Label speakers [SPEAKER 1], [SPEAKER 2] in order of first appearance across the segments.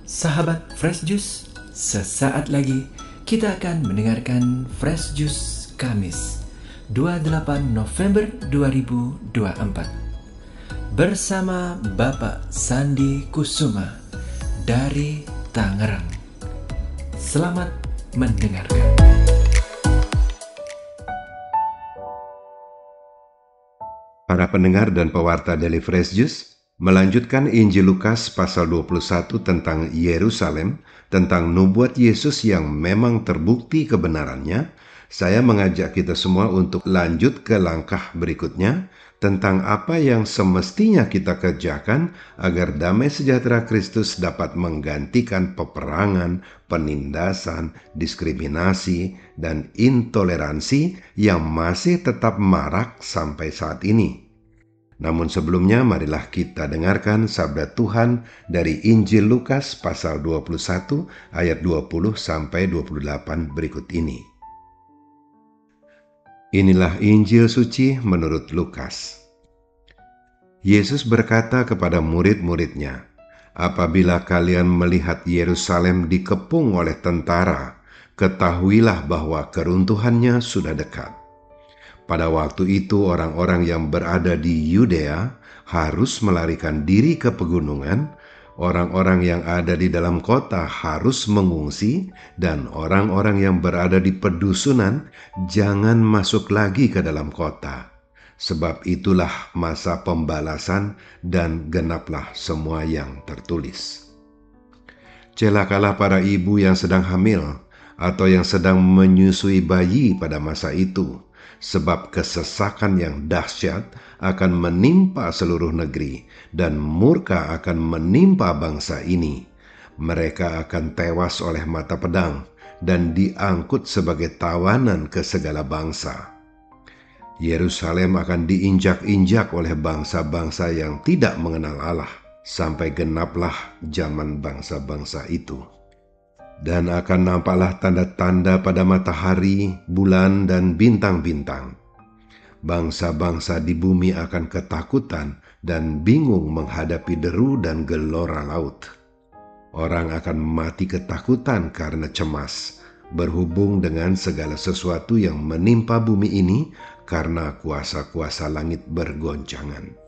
[SPEAKER 1] Sahabat Fresh Juice, sesaat lagi kita akan mendengarkan Fresh Juice Kamis 28 November 2024 bersama Bapak Sandi Kusuma dari Tangerang. Selamat mendengarkan.
[SPEAKER 2] Para pendengar dan pewarta Daily Fresh Juice, melanjutkan Injil Lukas pasal 21 tentang Yerusalem, tentang nubuat Yesus yang memang terbukti kebenarannya, saya mengajak kita semua untuk lanjut ke langkah berikutnya tentang apa yang semestinya kita kerjakan agar damai sejahtera Kristus dapat menggantikan peperangan, penindasan, diskriminasi, dan intoleransi yang masih tetap marak sampai saat ini. Namun sebelumnya marilah kita dengarkan sabda Tuhan dari Injil Lukas pasal 21 ayat 20 sampai 28 berikut ini. Inilah Injil suci menurut Lukas. Yesus berkata kepada murid-muridnya, "Apabila kalian melihat Yerusalem dikepung oleh tentara, ketahuilah bahwa keruntuhannya sudah dekat." Pada waktu itu orang-orang yang berada di Yudea harus melarikan diri ke pegunungan, orang-orang yang ada di dalam kota harus mengungsi, dan orang-orang yang berada di pedusunan jangan masuk lagi ke dalam kota. Sebab itulah masa pembalasan dan genaplah semua yang tertulis. Celakalah para ibu yang sedang hamil atau yang sedang menyusui bayi pada masa itu, sebab kesesakan yang dahsyat akan menimpa seluruh negeri dan murka akan menimpa bangsa ini. Mereka akan tewas oleh mata pedang dan diangkut sebagai tawanan ke segala bangsa. Yerusalem akan diinjak-injak oleh bangsa-bangsa yang tidak mengenal Allah, sampai genaplah zaman bangsa-bangsa itu. Dan akan nampaklah tanda-tanda pada matahari, bulan, dan bintang-bintang. Bangsa-bangsa di bumi akan ketakutan dan bingung menghadapi deru dan gelora laut. Orang akan mati ketakutan karena cemas, berhubung dengan segala sesuatu yang menimpa bumi ini karena kuasa-kuasa langit bergoncangan.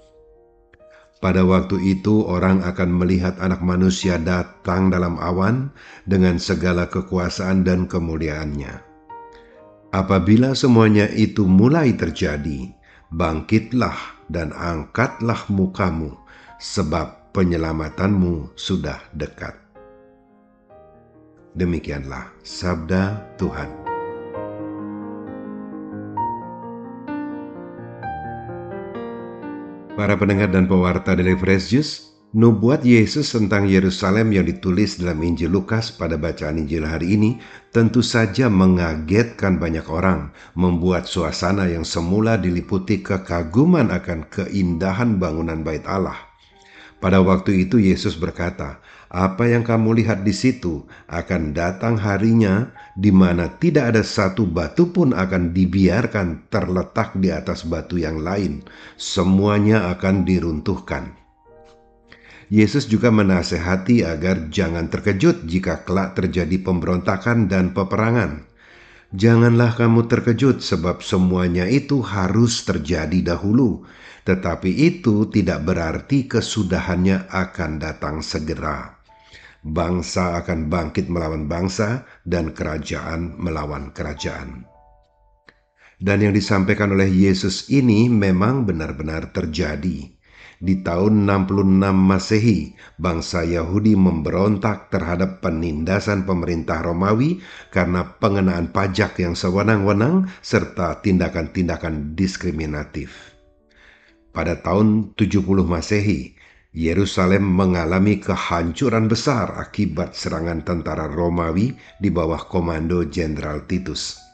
[SPEAKER 2] Pada waktu itu orang akan melihat Anak Manusia datang dalam awan dengan segala kekuasaan dan kemuliaannya. Apabila semuanya itu mulai terjadi, bangkitlah dan angkatlah mukamu, sebab penyelamatanmu sudah dekat. Demikianlah sabda Tuhan. Para pendengar dan pewarta Daily Fresh Juice, nubuat Yesus tentang Yerusalem yang ditulis dalam Injil Lukas pada bacaan Injil hari ini tentu saja mengagetkan banyak orang, membuat suasana yang semula diliputi kekaguman akan keindahan bangunan Bait Allah. Pada waktu itu Yesus berkata, "Apa yang kamu lihat di situ akan datang harinya di mana tidak ada satu batu pun akan dibiarkan terletak di atas batu yang lain. Semuanya akan diruntuhkan." Yesus juga menasehati agar jangan terkejut jika kelak terjadi pemberontakan dan peperangan. Janganlah kamu terkejut sebab semuanya itu harus terjadi dahulu, tetapi itu tidak berarti kesudahannya akan datang segera. Bangsa akan bangkit melawan bangsa dan kerajaan melawan kerajaan. Dan yang disampaikan oleh Yesus ini memang benar-benar terjadi. Di tahun 66 Masehi, bangsa Yahudi memberontak terhadap penindasan pemerintah Romawi karena pengenaan pajak yang sewenang-wenang serta tindakan-tindakan diskriminatif. Pada tahun 70 Masehi, Yerusalem mengalami kehancuran besar akibat serangan tentara Romawi di bawah komando Jenderal Titus.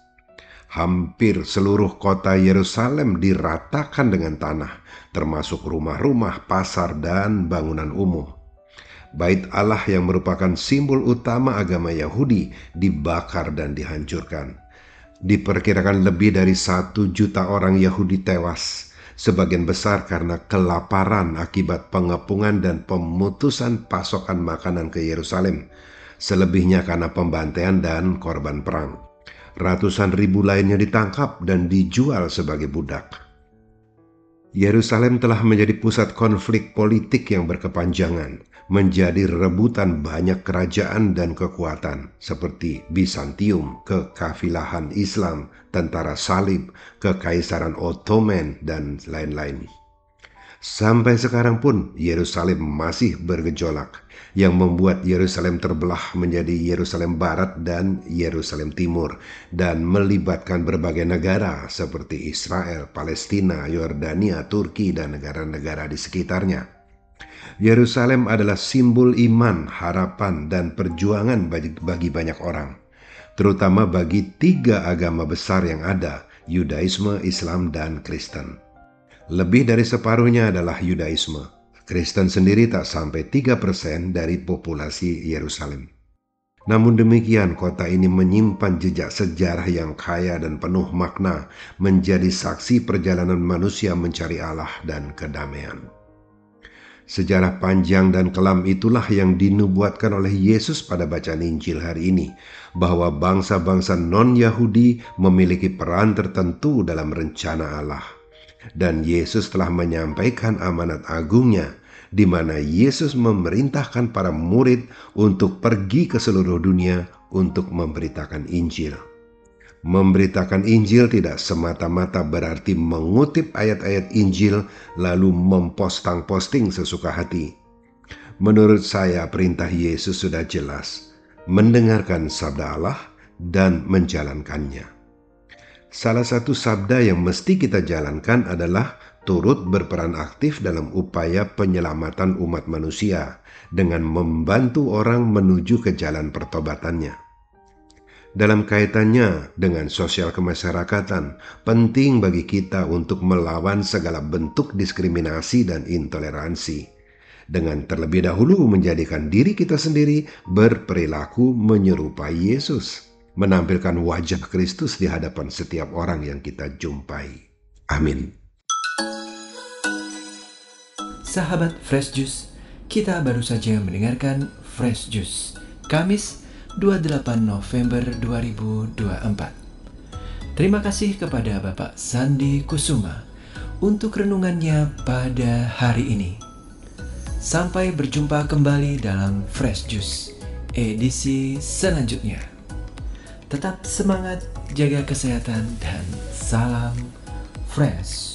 [SPEAKER 2] Hampir seluruh kota Yerusalem diratakan dengan tanah, termasuk rumah-rumah, pasar, dan bangunan umum. Bait Allah yang merupakan simbol utama agama Yahudi dibakar dan dihancurkan. Diperkirakan lebih dari 1 juta orang Yahudi tewas, sebagian besar karena kelaparan akibat pengepungan dan pemutusan pasokan makanan ke Yerusalem, selebihnya karena pembantaian dan korban perang. Ratusan ribu lainnya ditangkap dan dijual sebagai budak. Yerusalem telah menjadi pusat konflik politik yang berkepanjangan, menjadi rebutan banyak kerajaan dan kekuatan seperti Bizantium, kekafilahan Islam, tentara salib, kekaisaran Ottoman, dan lain-lain. Sampai sekarang pun Yerusalem masih bergejolak, yang membuat Yerusalem terbelah menjadi Yerusalem Barat dan Yerusalem Timur, dan melibatkan berbagai negara seperti Israel, Palestina, Yordania, Turki, dan negara-negara di sekitarnya. Yerusalem adalah simbol iman, harapan, dan perjuangan bagi banyak orang, terutama bagi 3 agama besar yang ada, Yudaisme, Islam, dan Kristen. Lebih dari separuhnya adalah Yudaisme. Kristen sendiri tak sampai 3% dari populasi Yerusalem. Namun demikian, kota ini menyimpan jejak sejarah yang kaya dan penuh makna, menjadi saksi perjalanan manusia mencari Allah dan kedamaian. Sejarah panjang dan kelam itulah yang dinubuatkan oleh Yesus pada bacaan Injil hari ini, bahwa bangsa-bangsa non-Yahudi memiliki peran tertentu dalam rencana Allah. Dan Yesus telah menyampaikan amanat agungnya, di mana Yesus memerintahkan para murid untuk pergi ke seluruh dunia untuk memberitakan Injil. Memberitakan Injil tidak semata-mata berarti mengutip ayat-ayat Injil lalu memposting sesuka hati. Menurut saya, perintah Yesus sudah jelas: mendengarkan sabda Allah dan menjalankannya. Salah satu sabda yang mesti kita jalankan adalah turut berperan aktif dalam upaya penyelamatan umat manusia dengan membantu orang menuju ke jalan pertobatannya. Dalam kaitannya dengan sosial kemasyarakatan, penting bagi kita untuk melawan segala bentuk diskriminasi dan intoleransi, dengan terlebih dahulu menjadikan diri kita sendiri berperilaku menyerupai Yesus, menampilkan wajah Kristus di hadapan setiap orang yang kita jumpai. Amin.
[SPEAKER 1] Sahabat Fresh Juice, kita baru saja mendengarkan Fresh Juice, Kamis 28 November 2024. Terima kasih kepada Bapak Sandi Kusuma untuk renungannya pada hari ini. Sampai berjumpa kembali dalam Fresh Juice edisi selanjutnya. Tetap semangat, jaga kesehatan, dan salam fresh.